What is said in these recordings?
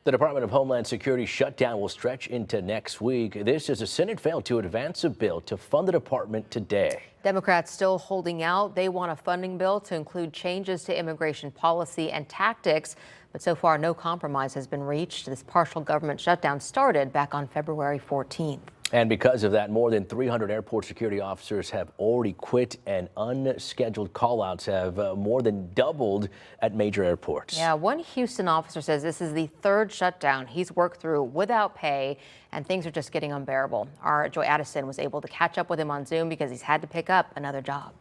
The Department of Homeland Security shutdown will stretch into next week. This as the Senate failed to advance a bill to fund the department today. Democrats still holding out. They want a funding bill to include changes to immigration policy and tactics. But so far, no compromise has been reached. This partial government shutdown started back on February 14th. And because of that, more than 300 airport security officers have already quit, and unscheduled callouts have more than doubled at major airports. Yeah, one Houston officer says this is the third shutdown he's worked through without pay, and things are just getting unbearable. Our Joy Addison was able to catch up with him on Zoom because he's had to pick up another job.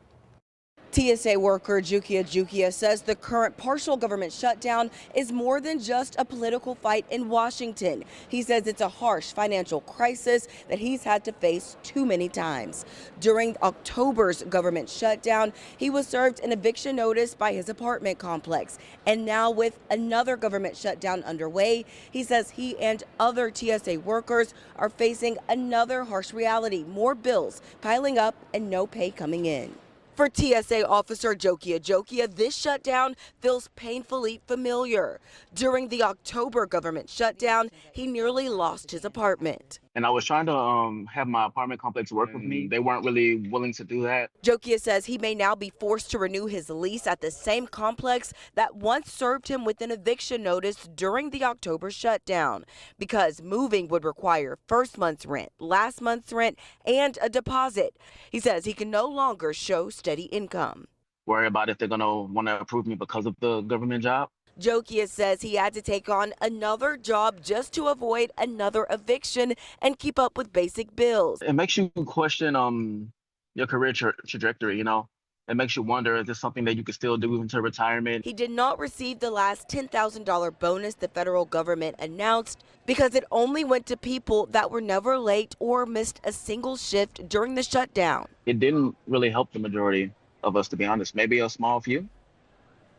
TSA worker Jukia says the current partial government shutdown is more than just a political fight in Washington. He says it's a harsh financial crisis that he's had to face too many times. During October's government shutdown, he was served an eviction notice by his apartment complex. And now with another government shutdown underway, he says he and other TSA workers are facing another harsh reality, more bills piling up and no pay coming in. For TSA officer Jokia, this shutdown feels painfully familiar. During the October government shutdown, he nearly lost his apartment. And I was trying to have my apartment complex work with me. They weren't really willing to do that. Jokia says he may now be forced to renew his lease at the same complex that once served him with an eviction notice during the October shutdown, because moving would require first month's rent, last month's rent, and a deposit. He says he can no longer show steady income. Worry about if they're going to want to approve me because of the government job. Jokia says he had to take on another job just to avoid another eviction and keep up with basic bills. It makes you question your career trajectory, you know. It makes you wonder, is this something that you could still do into retirement? He did not receive the last $10,000 bonus the federal government announced because it only went to people that were never late or missed a single shift during the shutdown. It didn't really help the majority of us, to be honest. Maybe a small few,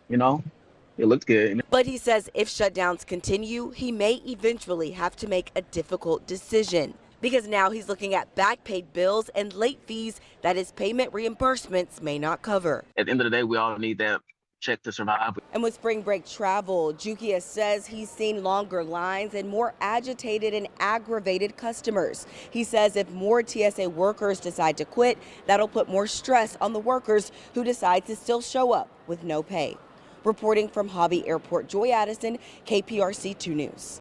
you know. It looked good. But he says if shutdowns continue, he may eventually have to make a difficult decision because now he's looking at back paid bills and late fees that his payment reimbursements may not cover. At the end of the day, we all need that check to survive. And with spring break travel, Jukia says he's seen longer lines and more agitated and aggravated customers. He says if more TSA workers decide to quit, that'll put more stress on the workers who decide to still show up with no pay. Reporting from Hobby Airport, Joy Addison, KPRC 2 News.